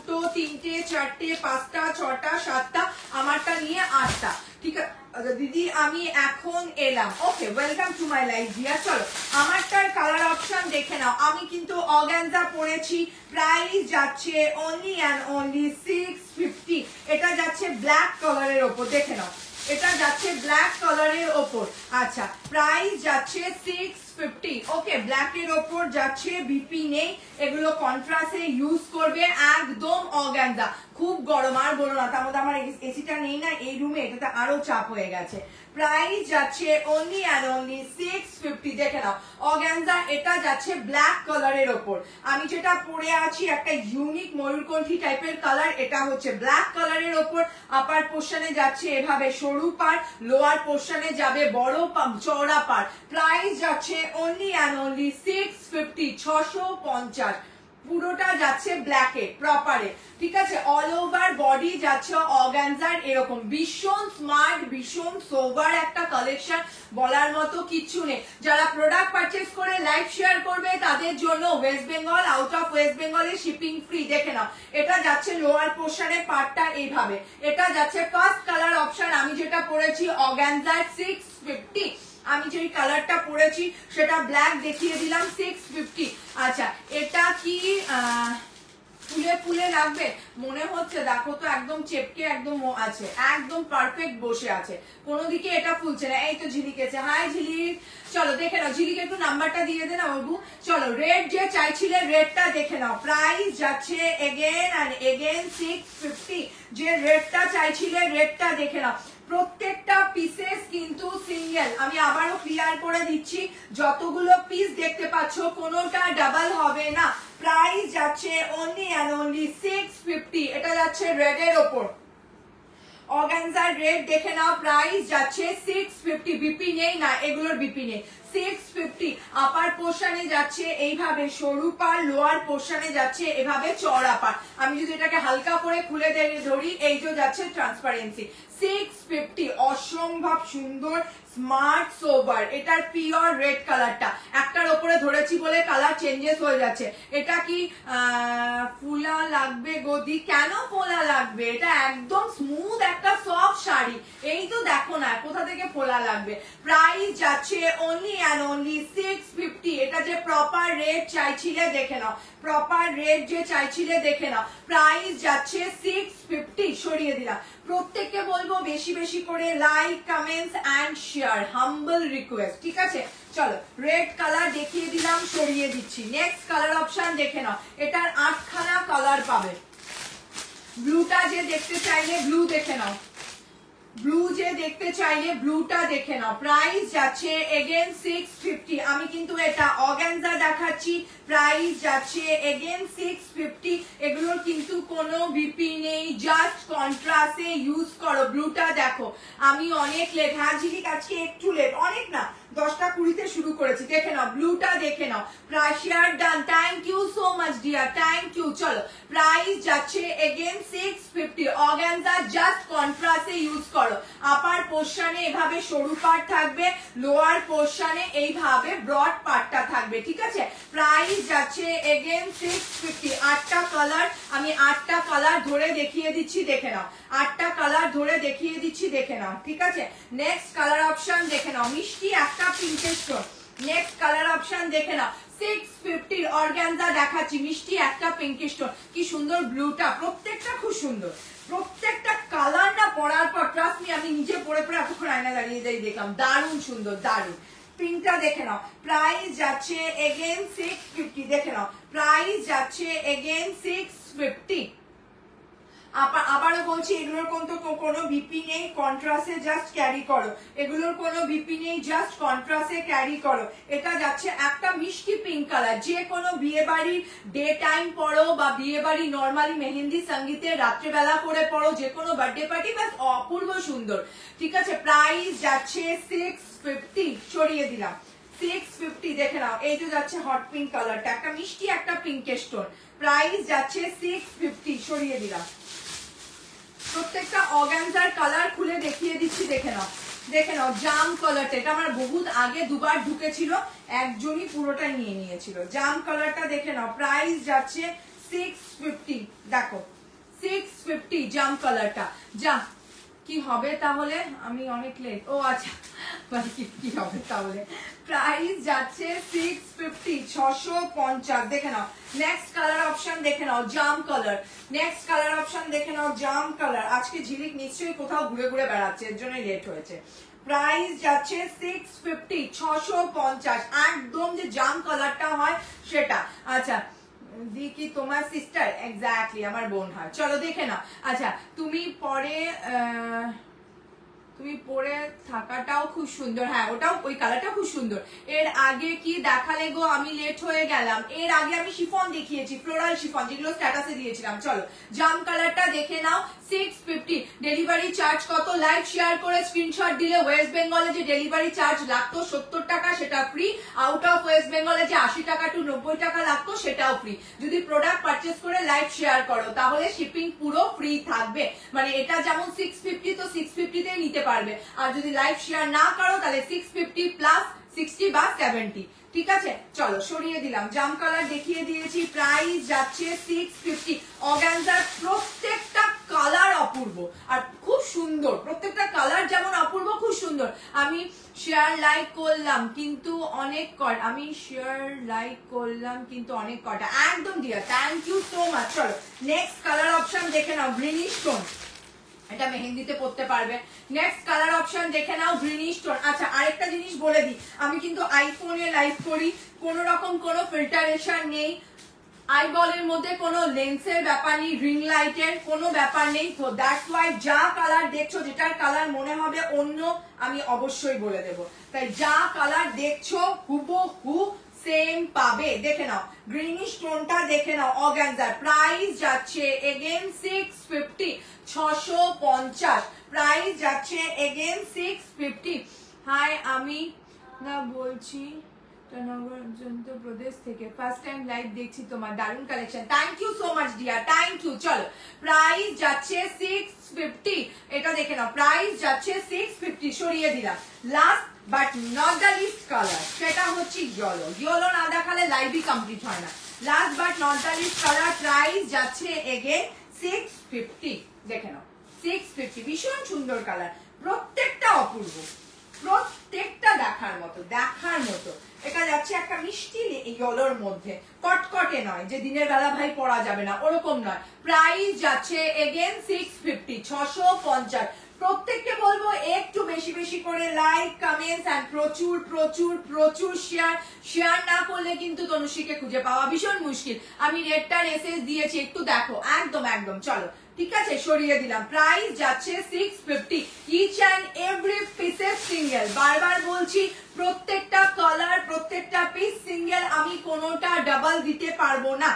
2 3 4 5 6 7টা, আমারটা নিয়ে 8টা, ঠিক আছে দিদি? আমি এখন এলাম, okay, welcome to my life dear. চলো আমারটার কালার অপশন দেখে নাও। আমি কিন্তু অর্গানজা পরেছি, প্রাইস যাচ্ছে অনলি অ্যান্ড অনলি 650। এটা যাচ্ছে ব্ল্যাক কালারের ওপর, দেখে নাও, এটা যাচ্ছে ব্ল্যাক কালারের ওপর। আচ্ছা, প্রাইস যাচ্ছে 650, ওকে? ব্ল্যাকের ওপর যাচ্ছে, বিপি নেই, এগুলো কন্ট্রাস্টে ইউজ করবে, একদম অর্গানজা। খুব গরম, আর বলো না, তার মধ্যে আমার এসিটা নেই না এই রুমে, এটাতে আরো চাপ হয়ে গেছে। প্রাইস যাচ্ছে অনলি অ্যান্ড অনলি 650। দেখে নাও, অর্গানজা, এটা যাচ্ছে ব্ল্যাক কালারের ওপর। আমি যেটা পরে আছি একটা ইউনিক ময়ূরকণ্ঠী টাইপের কালার, এটা হচ্ছে ব্ল্যাক কালারের ওপর। আপার পোর্শনে যাচ্ছে এভাবে সরু পাড়, লোয়ার পোর্শনে যাবে বড় চওড়া পাড়। প্রাইস যাচ্ছে অনলি অ্যান্ড অনলি 650, 650। পুরোটা যাচ্ছে ব্ল্যাকে প্রপারে, ঠিক আছে? অল ওভার বডি যাচ্ছে অর্গানজার এরকম, ভীষণ স্মার্ট, ভীষণ সোভার একটা কালেকশন, বলার মতো কিচ্ছু নেই। যারা প্রোডাক্ট পারচেস করে লাইভ শেয়ার করবে তাদের জন্য West Bengal, out of West বেঙ্গলে শিপিং ফ্রি। দেখে নাও, এটা যাচ্ছে লোয়ার পোর্শনে পার্টটা এইভাবে, এটা যাচ্ছে ফার্স্ট কালার অপশন। আমি যেটা পরেছি অর্গানজার 650, আমি যে কালারটা পরেছি সেটা ব্ল্যাক, দেখিয়ে দিলাম 650। আচ্ছা, এটা কি ফুলের ফুলে লাগবে মনে হচ্ছে, দেখো তো একদম চেপকে একদম আছে, একদম পারফেক্ট বসে আছে, কোনো দিকে এটা ফুলছে না। এই তো ঝিলিক এসে, হাই ঝিলিক, চলো দেখে নাও, ঝিলিক একটু নাম্বারটা দিয়ে দে না বাবু। চলো রেড যে চাইছিলে রেডটা দেখে নাও, প্রাইস যাচ্ছে এগেন অ্যান্ড এগেন 650। যে রেডটা চাইছিলে রেডটা দেখে নাও, প্রত্যেকটা পিসেস কিন্তু সিঙ্গেল। আমি আবারও ক্লিয়ার করে দিচ্ছি, যতগুলো পিস দেখতে পাচ্ছ কোনোটা ডাবল হবে না। প্রাইস যাচ্ছে অনলি অ্যান্ড অনলি 650। এটা যাচ্ছে রেডের ওপর, অর্গানজার রেড দেখে নাও, প্রাইস যাচ্ছে 650। বিপি নেই না, এগুলোর বিপি নেই। 650 আপার পোর্শনে যাচ্ছে এইভাবে সরু পার, লোয়ার পোর্শনে যাচ্ছে এভাবে চওড়া পার। আমি যদি এটাকে হালকা করে খুলে ধরি, এই যে যাচ্ছে ট্রান্সপারেন্সি। 650 অসম্ভব সুন্দর স্মার্ট সোবার। এটার পিওর রেড কালারটা, একটার ওপরে ধরেছি বলে কালার চেঞ্জেস হয়ে যাচ্ছে। এটা কি ফুলা লাগবে গদি? কেন ফোলা লাগবে? এটা একদম স্মুথ একটা সফট শাড়ি। এই তো দেখো না কোথা থেকে ফোলা লাগবে। প্রাইস যাচ্ছে অনলি অ্যান্ড অনলি 650। এটা যে প্রপার রেড চাইছিলে দেখে নাও, প্রপার রেড যে চাইছিলে দেখে নাও, প্রাইস যাচ্ছে 650। সরিয়ে দিলাম। প্রত্যেককে বলবো বেশি বেশি করে like, comments and share, humble request, ঠিক আছে? চলো রেড কালার দেখিয়ে দিলাম, সরিয়ে দিচ্ছি। নেক্সট কালার অপশন দেখে নাও, এটার 8খানা কালার পাবে। ব্লুটা যে দেখতে চাইলে ব্লু দেখে নাও, ব্লু যে দেখতে চাইলে ব্লুটা দেখে নাও, প্রাইস যাচ্ছে এগেন 650। আমি কিন্তু এটা অর্গানজা দেখাচ্ছি, প্রাইস যাচ্ছে এগেন 650। এগুলোর কিন্তু কোনো বিপি নেই, জাস্ট কন্ট্রাস্টে ইউজ করো। ব্লুটা দেখো, আমি অনেক লেট, হ্যাঁ ঝিলিক আজকে একটু লেট, অনেক না 10টা 20-তে শুরু করেছি। দেখে নাও ব্লুটা দেখে নাও, price share done, thank you so much dear, thank you. চলো প্রাইস যাচ্ছে এগেন 650। অর্গানজা জাস্ট কন্ট্রাস্টে ইউজ করো। আপার পোর্শনে এভাবে সরু পার্ট থাকবে, লোয়ার পোর্শনে এইভাবে ব্রড পার্টটা থাকবে, ঠিক আছে? প্রাইস যাচ্ছে এগেন 650। 8টা কালার, আমি 8টা কালার ধরে দেখিয়ে দিচ্ছি, দেখে নাও। 8টা কালার ধরে দেখিয়ে দিচ্ছি, দেখে নাও, ঠিক আছে? নেক্সট কালার অপশন দেখে নাও, মিষ্টি একটা পিঙ্কের স্টোন। নেক্সট কালার অপশন দেখে নাও, 650 অর্গানজা দেখাচ্ছি, মিষ্টি একটা পিঙ্কের স্টোন। কি সুন্দর ব্লুটা, প্রত্যেকটা খুব সুন্দর, প্রত্যেকটা কালার না পরার পর ট্রাস্ট মি, আমি নিজে পরে পরে এতক্ষণ আয়না দাঁড়িয়ে দেখলাম, দারুণ সুন্দর, দারুণ। পিঙ্কটা দেখে নাও, প্রাইস যাচ্ছে এগেন 650। দেখে নাও, প্রাইস যাচ্ছে এগেন 650। আবারও বলছি, এগুলোর কোনো বিপি নেই, কন্ট্রাস্টে জাস্ট ক্যারি করো। এগুলোর কোনো বিপি নেই, জাস্ট কন্ট্রাস্টে ক্যারি করো। এটা যাচ্ছে একটা মিষ্টি পিঙ্ক কালার, যে কোনো বিয়ে বাড়ির ডে টাইম পরো বা বিয়ে বাড়ি নর্মালি মেহেন্দি সঙ্গীতে রাত্রেবেলা করে পরো, যে কোনো বার্থডে পার্টি, ব্যাস অপূর্ব সুন্দর, ঠিক আছে? প্রাইস যাচ্ছে 650। সরিয়ে দিলাম 650। দেখে নাও, এই যে যাচ্ছে হট পিঙ্ক কালারটা, একটা মিষ্টি একটা পিঙ্কের স্টোন, প্রাইস যাচ্ছে 650। সরিয়ে দিলাম। প্রত্যেকটা অর্গানজার কালার খুলে দেখিয়ে দিচ্ছি, দেখে নাও, দেখে নাও। জাম কালারটা, এটা আমার বহুত আগে দুবার ঢুকেছিল, একজনই পুরোটা নিয়ে নিয়েছিল। জাম কালারটা দেখে নাও, প্রাইস যাচ্ছে 650। দেখো 650 জাম কালারটা। যা কি হবে তাহলে, আমি অনেক লেট, ও আচ্ছা কি হবে তাহলে, প্রাইস যাচ্ছে 650, 650। দেখে নাও নেক্সট কালার অপশন দেখে নাও, জাম কালার। নেক্সট কালার অপশন দেখে নাও, জাম কালার। আজকে ঝিলিক নিশ্চয়ই কোথাও ঘুরে ঘুরে বেড়াচ্ছে, এর জন্যই লেট হয়েছে। প্রাইস যাচ্ছে 650, 650, একদম যে জাম কালারটা হয় সেটা। আচ্ছা দি কি তোমার সিস্টার? এক্স্যাক্টলি আমার বোন হয়। চলো দেখে নাও। আচ্ছা তুমি পরে থাকাটাও খুব সুন্দর, হ্যাঁ ওটাও, ওই কালারটাও খুব সুন্দর। এর আগে কি দেখালে গো, আমি লেট হয়ে গেলাম। এর আগে আমি শিফন দেখিয়েছি, ফ্লোরাল শিফন, যেগুলো স্ট্যাটাসে দিয়েছিলাম। চলো জাম কালারটা দেখে নাও, 650। ডেলিভারি চার্জ কত? লাইভ শেয়ার করে স্ক্রিনশট দিলে ওয়েস্ট বেঙ্গলে যে ডেলিভারি চার্জ লাগতো 70 টাকা, সেটা ফ্রি। আউট অফ ওয়েস্ট বেঙ্গলে যে 80 টাকা টু 90 টাকা লাগতো, সেটাও ফ্রি। যদি প্রোডাক্ট পারচেস করে লাইভ শেয়ার করো তাহলে শিপিং পুরো ফ্রি থাকবে। মানে এটা যেমন 650, তো 650-তেই নিতে পারবে। আর যদি লাইভ শেয়ার না করো তাহলে 650 প্লাস 60 বা 70, ঠিক আছে? চলো সরিয়ে দিলাম। জাম কালার দেখিয়ে দিয়েছি, প্রাইস যাচ্ছে 650। অর্গানজার প্রত্যেকটা কালার অপূর্ব আর খুব সুন্দর, প্রত্যেকটা কালার যেমন অপূর্ব, খুব সুন্দর। আমি শেয়ার লাইক করলাম কিন্তু অনেক কটা, একদম dear, thank you so much. চলো নেক্সট কালার অপশন দেখে নাও, গ্রিনিশ টোন, এটা মেহেন্দিতে পড়তে পারবে। নেক্সট কালার অপশন দেখে নাও, গ্রিনিশ টোন। আচ্ছা আরেকটা জিনিস বলে দিই, আমি কিন্তু আইফোনে লাইভ করি, কোনো রকম কোনো ফিল্টারেশন নেই, আইবলের মধ্যে কোনো লেন্সের ব্যাপার নেই, রিং লাইটের কোনো ব্যাপার নেই। তো দ্যাটস ওয়াই যা কালার দেখছো, যেটার কালার মনে হবে অন্য, আমি অবশ্যই বলে দেব। তাই যা কালার দেখছো হুবহু সেম পাবে। দেখে নাও গ্রিনিশ টোনটা, দেখে নাও অর্গানজার, প্রাইস যাচ্ছে এগেন 650, 650 প্রাইস যাচ্ছে এগেন 650। হাই আমি না বলছি প্রদেশ থেকে, ফার্স্ট টাইম লাইভ দেখছি, তোমার দারুণ collection, thank you so much dear, thank you. চলো প্রাইস যাচ্ছে 650, এটা দেখে নাও, প্রাইস যাচ্ছে 650, সরিয়ে দিলাম। Last but not the least colour, সেটা হচ্ছে ইয়েলো। ইয়েলো না দেখালে লাইভই কমপ্লিট হয় না। Last but not the least colour, price যাচ্ছে এগেন 650, দেখে নাও 650, ভীষণ সুন্দর কালার, প্রত্যেকটা অপূর্ব, প্রত্যেকটা দেখার মতো, দেখার মতো। এটা যাচ্ছে একটা মিষ্টি ইয়েলোর মধ্যে, কটকটে নয় যে দিনের বেলা ভাই পরা যাবে না, ওরকম নয়। প্রাইস যাচ্ছে এগেন 650, 650। প্রত্যেককে বলবো একটু বেশি বেশি করে লাইক, কমেন্টস এন্ড প্রচুর প্রচুর প্রচুর শেয়ার। শেয়ার না করলে কিন্তু তনুশ্রীকে খুঁজে পাওয়া ভীষণ মুশকিল। আমি রেডটার এসএস দিয়েছি, একটু দেখো, একদম একদম। চলো ঠিক আছে, সরিয়ে দিলাম। প্রাইস যাচ্ছে 650, each and every pieces single. বারবার বলছি প্রত্যেকটা কালার, প্রত্যেকটা পিস সিঙ্গেল, আমি কোনোটা ডাবল দিতে পারবো না।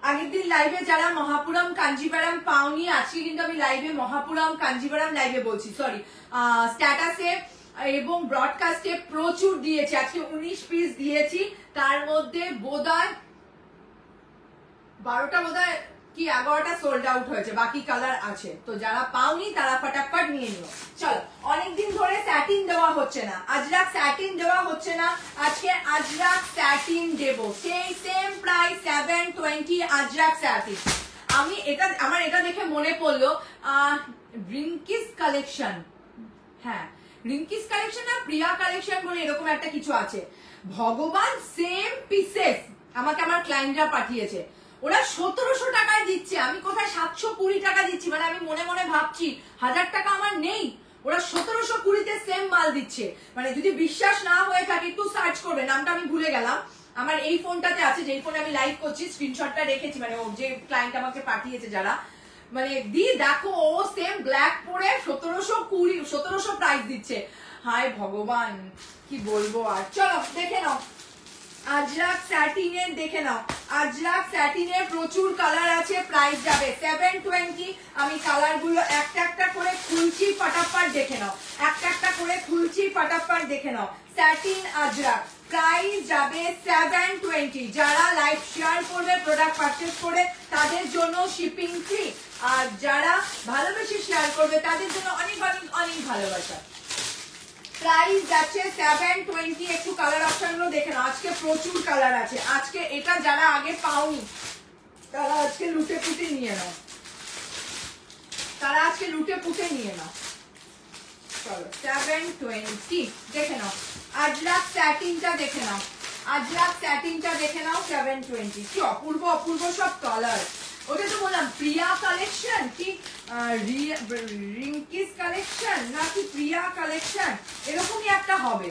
আগের দিন লাইভে যারা মহাপুরম কাঞ্জিভারাম পাওনি, আজকে কিন্তু আমি লাইভে মহাপুরম কাঞ্জিভারাম লাইভে বলছি, সরি স্ট্যাটাসে এবং ব্রডকাস্টে প্রচুর দিয়েছি। আজকে 19 পিস দিয়েছি, তার মধ্যে বোধহয় 12টা বোধহয় কি 11টা সোল্ড আউট হয়েছে, বাকি কালার আছে। তো যারা পাওনি তারা ফটাফট নিয়ে নিও। চলো অনেকদিন ধরে স্যাটিন দেওয়া হচ্ছে না, আজরাক স্যাটিন দেওয়া হচ্ছে না, আজকে আজরাক স্যাটিন দেবো, সেই সেম প্রাইস 720 আজরাক স্যাটিন। আমি এটা, আমার এটা দেখে মনে পড়লো রিঙ্কিস কালেকশন, হ্যাঁ রিঙ্কিস কালেকশন না প্রিয়া কালেকশন বলে এরকম একটা কিছু আছে, ভগবান সেম পিসেস আমাকে আমার ক্লায়েন্টরা পাঠিয়েছে, ওরা 1700 টাকায় দিচ্ছে, আমি কোথায় 720 টাকা দিচ্ছি। মানে আমি মনে মনে ভাবছি 1000 টাকা আমার নেই, ওরা 1720-তে সেম মাল দিচ্ছে। মানে যদি বিশ্বাস না হয়ে থাকে একটু সার্চ করবে, নামটা আমি ভুলে গেলাম, আমার এই ফোনটাতে আছে, যেই ফোনে আমি লাইভ করছি, স্ক্রিনশটটা রেখেছি, মানে ও যে ক্লায়েন্ট আমাকে পাঠিয়েছে যারা, মানে দি দেখো ও সেম ব্ল্যাক পরে 1720 প্রাইস দিচ্ছে। হায় ভগবান কি বলবো আর। চলো দেখে নাও আজরাক স্যাটিনের, দেখে নাও আজরাক স্যাটিনের প্রচুর কালার আছে, প্রাইস যাবে 720। আমি কালার গুলো একটা একটা করে খুলছি, ফটাফট দেখে নাও, একটা একটা করে খুলছি, ফটাফট দেখে নাও। স্যাটিন আজরাক প্রাইস যাবে 720। যারা লাইভ শেয়ার করবে, প্রোডাক্ট পারচেজ করে, তাদের জন্য শিপিং ফ্রি, আর যারা ভালোবেসে শেয়ার করবে তাদের জন্য অনেক অনেক অনেক ভালোবাসা। প্রাইস যাচ্ছে 720। একটু কালার অপশন গুলো দেখে নাও, আজকে প্রচুর কালার আছে। আজকে এটা যারা আগে পাওনি তারা আজকে লুটে পুটে নিয়ে নাও, তারা আজকে লুটে পুটে নিয়ে নাও। চলো 720 দেখে নাও, আজরাক স্যাটিনটা দেখে নাও, আজরাক স্যাটিনটা দেখে নাও 720। কি অপূর্ব অপূর্ব সব কালার। ওটা তো বললাম প্রিয়া কালেকশন কি রিঙ্কিস কালেকশন নাকি প্রিয়া কালেকশন, এরকমই একটা হবে।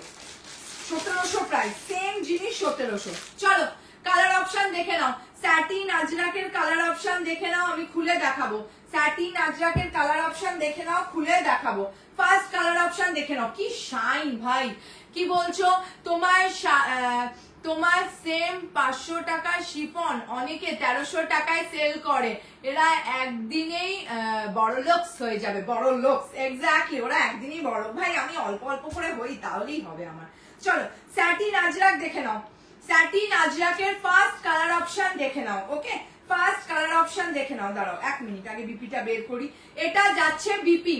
1700 প্রাইস, সেম জিনিস 1700। চলো কালার অপশন দেখে নাও, স্যাটিন আজরাকের কালার অপশন দেখে নাও, আমি খুলে দেখাবো। স্যাটিন আজরাকের কালার অপশন দেখে নাও, খুলে দেখাবো। ফার্স্ট কালার অপশন দেখে নাও, কি শাইন ভাই, কি বলছো তোমার সেম 500 টাকা শিফন অনেকে 1300 টাকায় সেল করে, এরা একদিনেই বড় লোকস হয়ে যাবে, বড় লোকস, এক্স্যাক্টলি ওরা একদিনই বড়। ভাই আমি অল্প অল্প করে হই, তাহলেই হবে আমার। চলো স্যাটিন আজরাক দেখে নাও, স্যাটিন আজরাকের ফার্স্ট কালার অপশন দেখে নাও। ওকে ফার্স্ট কালার অপশন দেখে নাও, দাঁড়াও 1 মিনিট আগে বিপিটা বের করি। এটা যাচ্ছে বিপি।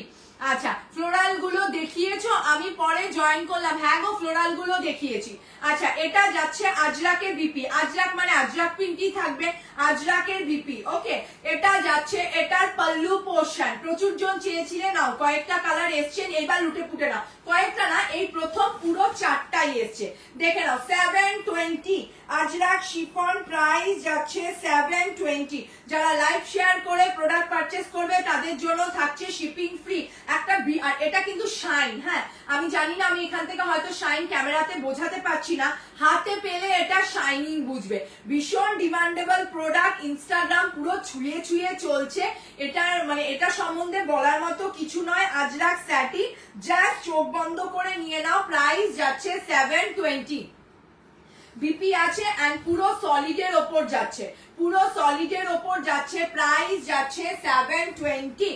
আচ্ছা, ফ্লোরাল গুলো দেখিয়েছো, আমি পরে জয়েন করলাম। হ্যাঁ গো, ফ্লোরাল গুলো দেখিয়েছি। আচ্ছা, এটা যাচ্ছে আজরাকের বিপি। আজরাক মানে আজরাক প্রিন্টই থাকবে, আজরাকের বিপি। ওকে, এটা যাচ্ছে, এটার পাল্লু পোর্শন। প্রচুর জন চেয়েছিলেন, নাও কয়েকটা কালার এসছেন, এবার লুটে পুটে নাও। কয়েকটা না, এই প্রথম পুরো 4টাই এসছে, দেখে নাও। 720 আজরাক শিফন, প্রাইস যাচ্ছে 720। যারা লাইভ শেয়ার করে প্রোডাক্ট পারচেস করবে তাদের জন্য থাকছে শিপিং ফ্রি একটা। আর এটা কিন্তু শাইন, হ্যাঁ আমি জানি না, আমি এখান থেকে হয়তো শাইন ক্যামেরাতে বোঝাতে পারছি না, হাতে পেলে এটা শাইনিং বুঝবে। ভীষণ ডিমান্ডেবল প্রোডাক্ট, ইনস্টাগ্রাম পুরো ছুঁয়ে ছুঁয়ে চলছে। এটার মানে এটা সম্বন্ধে বলার মতো কিছু নয়। আজরাক স্যাটি, জাস্ট চোখ বন্ধ করে নিয়ে নাও। প্রাইস যাচ্ছে 720। বিপি আছে এন্ড পুরো সলিডের ওপর যাচ্ছে, পুরো সলিডের ওপর যাচ্ছে। প্রাইস যাচ্ছে 720।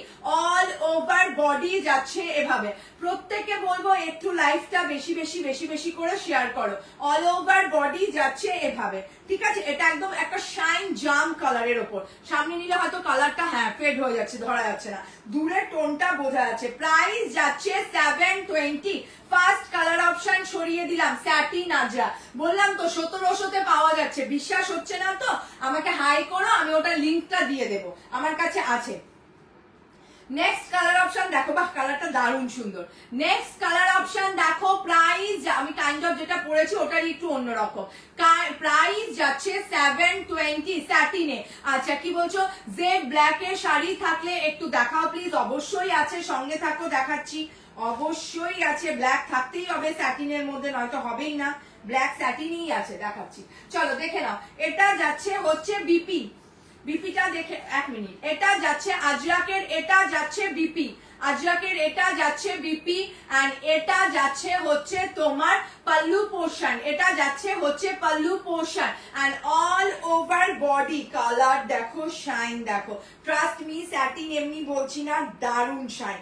অল ওভার বডি যাচ্ছে এভাবে। প্রত্যেককে বলবো একটু লাইভটা বেশি বেশি বেশি বেশি করে শেয়ার করো। অল ওভার বডি যাচ্ছে এভাবে, ঠিক আছে। এটা একদম একটা শাইন জাম কালারের ওপর। সামনে নিলে হয়তো কালারটা হ্যাঁ ফেড হয়ে যাচ্ছে, ধরা যাচ্ছে না, দূরের টোনটা বোঝা যাচ্ছে। প্রাইস যাচ্ছে 720। ফার্স্ট কালার অপশন সরিয়ে দিলাম, স্যাটিন আজরা। বললাম তো 1700-তে পাওয়া যাচ্ছে, বিশ্বাস হচ্ছে না তো আমাকে হাই করো, আমি ওটা লিঙ্কটা দিয়ে দেবো, আমার কাছে আছে। নেক্সট কালার অপশন দেখো, বাহ কালারটা দারুণ সুন্দর। নেক্সট কালার অপশন দেখো, প্রাইস আমি কাইন্ড অফ যেটা পড়েছি ওটারই একটু অন্যরকম। প্রাইস যাচ্ছে 720 স্যাটিনে। আচ্ছা কি বলছো, জেড ব্ল্যাক এর শাড়ি থাকলে একটু দেখাও প্লিজ। অবশ্যই আছে, সঙ্গে থাকো, দেখাচ্ছি। অবশ্যই আছে, ব্ল্যাক থাকতেই হবে স্যাটিনের মধ্যে, নয়তো হবেই না। ব্ল্যাক স্যাটিনই আছে, দেখাচ্ছি, চলো দেখে নাও। এটা যাচ্ছে হচ্ছে বিপি। বিপিটা দেখে 1 মিনিট। এটা যাচ্ছে আজরাকের, এটা যাচ্ছে বিপি। আজরাকের এটা যাচ্ছে বিপি এন্ড এটা যাচ্ছে হচ্ছে তোমার পাল্লু পোর্শন। এটা যাচ্ছে হচ্ছে pallu portion and all over body colour দেখো, শাইন দেখো। ট্রাস্ট মি, স্যাটিন এমনি বলছি না, দারুণ শাইন।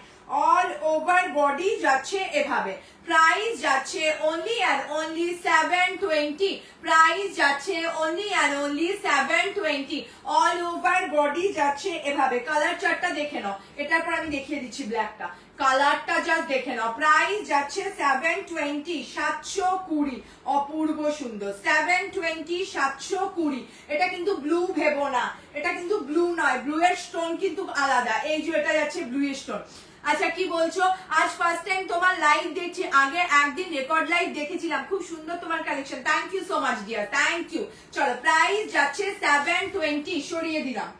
অল ওভার বডি যাচ্ছে এভাবে। প্রাইস যাচ্ছে অনলি অ্যান্ড অনলি 720। প্রাইস যাচ্ছে only and only 720। All over body যাচ্ছে এভাবে। কালার চার্টটা দেখে নাও, এটার পর আমি দেখিয়ে দিচ্ছি ব্ল্যাকটা। কালারটা জাস্ট দেখে নাও। প্রাইস যাচ্ছে 720, 720। অপূর্ব সুন্দর, 720, 720। এটা কিন্তু ব্লু ভেবো না, এটা কিন্তু ব্লু নয়, ব্লু এর স্টোন কিন্তু আলাদা। এই যে এটা যাচ্ছে ব্লু এর স্টোন। আচ্ছা কি বলছো, আজ ফার্স্ট টাইম তোমার লাইভ দেখছি, আগে একদিন রেকর্ড লাইভ দেখেছিলাম, খুব সুন্দর তোমার collection, thank you so much dear, thank you. চলো প্রাইস যাচ্ছে 720, সরিয়ে দিলাম।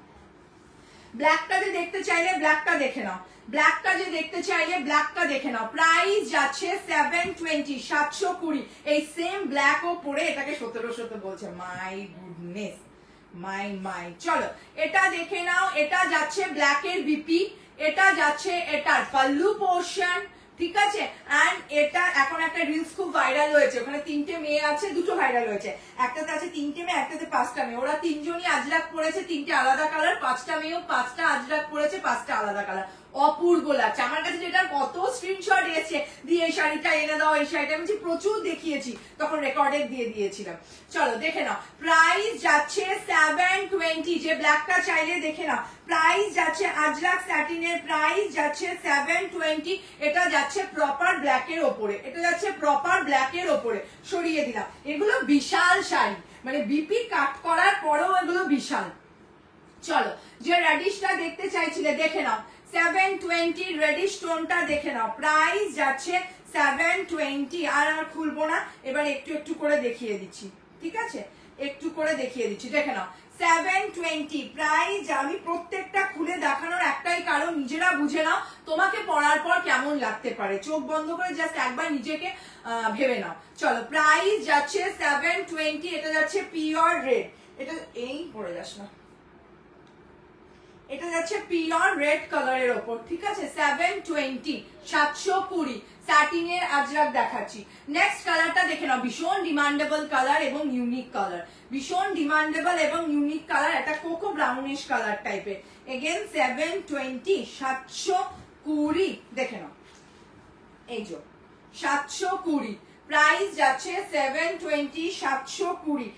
ব্ল্যাকটা যে দেখতে চাইলে ব্ল্যাকটা দেখে নাও, ব্ল্যাকটা যে দেখতে চাইলে ব্ল্যাকটা দেখে নাও। প্রাইস যাচ্ছে 720, 720। এই সেম ব্ল্যাকও পরে এটাকে 1700 বলছে, মাই গুডনেস, মাই। চলো এটা দেখে নাও, এটা যাচ্ছে ব্ল্যাকের বিপি, এটা যাচ্ছে এটার পাল্লু পোর্শন, ঠিক আছে। এন্ড এটা এখন একটা রিলস খুব ভাইরাল হয়েছে, ওখানে 3টে মেয়ে আছে, দুটো ভাইরাল হয়েছে। একটাতে আছে 3টে মেয়ে, একটাতে 5টা মেয়ে। ওরা 3জনই আজরাক পরেছে, 3টে আলাদা কালার। 5টা মেয়েও 5টা আজরাক পরেছে, 5টা আলাদা কালার। অপূর্ব লাগছে আমার কাছে। যেটার কত স্ক্রিনশট এসেছে, দিয়ে এই শাড়িটা এনে দাও, এই শাড়িটা আমি প্রচুর দেখিয়েছি, তখন রেকর্ডে দিয়ে দিয়েছিলাম। চলো দেখে নাও। প্রাইস যাচ্ছে 720, যে ব্ল্যাকটা চাইলে দেখে নাও। প্রাইস যাচ্ছে আজরাক স্যাটিনের, প্রাইস যাচ্ছে 720। এটা যাচ্ছে প্রপার ব্ল্যাকের ওপরে, এটা যাচ্ছে প্রপার ব্ল্যাকের ওপরে। সরিয়ে দিলাম। এগুলো বিশাল শাড়ি, মানে বিপি কাট করার পরেও এগুলো বিশাল। চলো যে রেডিশটা দেখতে চাইছিলে দেখে নাও, 720 রেডিশ টোনটা দেখে নাও। প্রাইস যাচ্ছে 720। আর খুলবো না, এবার একটু একটু করে দেখিয়ে দিচ্ছি, ঠিক আছে, একটু করে দেখিয়ে দিচ্ছি, দেখে নাও। 720 প্রাইস। আমি প্রত্যেকটা খুলে দেখানোর একটাই কারণ, নিজেরা বুঝে নাও তোমাকে পরার পর কেমন লাগতে পারে। চোখ বন্ধ করে জাস্ট একবার নিজেকে ভেবে নাও। চলো প্রাইস যাচ্ছে 720। এটা যাচ্ছে পিওর রেড, এটা এই পরে যাস না, এটা যাচ্ছে পিওর রেড কালারের ওপর, ঠিক আছে। 720, 720 স্যাটিনের আজরাক দেখাচ্ছি। নেক্সট কালারটা দেখে নাও, ভীষণ ডিমান্ডেবল কালার এবং ইউনিক কালার, ভীষণ ডিমান্ডেবল এবং ইউনিক কালার। একটা কোকো ব্রাউনিশ কালার টাইপের। এগেন 720, 720 দেখে নাও। এই যে 720 প্রাইস যাচ্ছে 720, 720।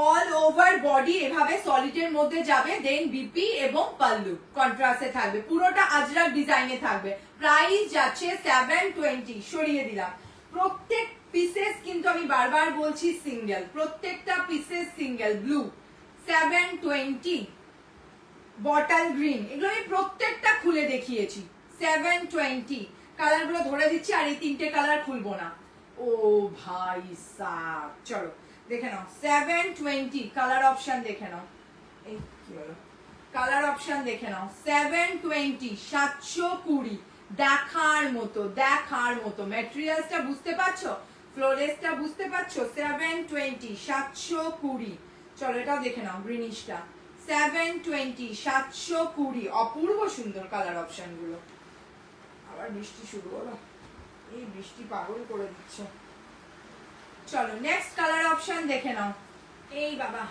অল ওভার বডি এভাবে সলিডের মধ্যে যাবে, দেন বিপি এবং পাল্লু কন্ট্রাস্টে থাকবে, পুরোটা আজরাক ডিজাইনে থাকবে। প্রাইস যাচ্ছে 720, সরিয়ে দিলাম। প্রত্যেক পিসেস কিন্তু আমি বারবার বলছি সিঙ্গেল, প্রত্যেকটা pieces single. Blue 720, bottle green, এগুলো আমি প্রত্যেকটা খুলে দেখিয়েছি। 720 কালার গুলো ধরে দিচ্ছি, আর এই তিনটে কালার খুলবো না। ও ভাই সাব, চলো দেখে নাও 720 কালার অপশন দেখে নাও। এই কি হলো, কালার অপশন দেখে নাও। 720 720, দেখার মতো, দেখার মতো। ম্যাটেরিয়ালসটা বুঝতে পারছো, ফ্লোরেসটা বুঝতে পারছো। 720 720, চলো এটাও দেখে নাও গ্রিনিশটা। 720 720, অপূর্ব সুন্দর কালার অপশন গুলো। আবার বৃষ্টি শুরু হলো, এই বৃষ্টি পাগল করে দিচ্ছে। চলো নেক্সট কালার অপশন দেখে নাও। এই বাবা,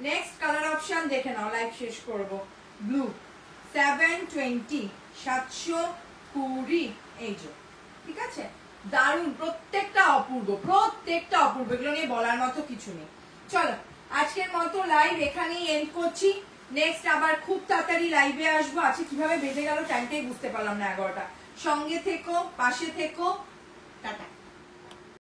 নেক্সট কালার অপশন দেখে নাও, লাইভ শেষ করব। ব্লু 720 720, এই যে, ঠিক আছে, দারুণ, প্রত্যেকটা অপূর্ব, প্রত্যেকটা অপূর্ব, এগুলো নিয়ে বলার মতো কিছু নেই। চলো আজকের মতো লাইভ এখানেই এন্ড করছি। নেক্সট আবার খুব তাড়াতাড়ি লাইভে আসবো। আজকে কিভাবে বেজে গেল টাইমটাই বুঝতে পারলাম না, 11টা। সঙ্গে থেকো, পাশে থেকো, টাটা।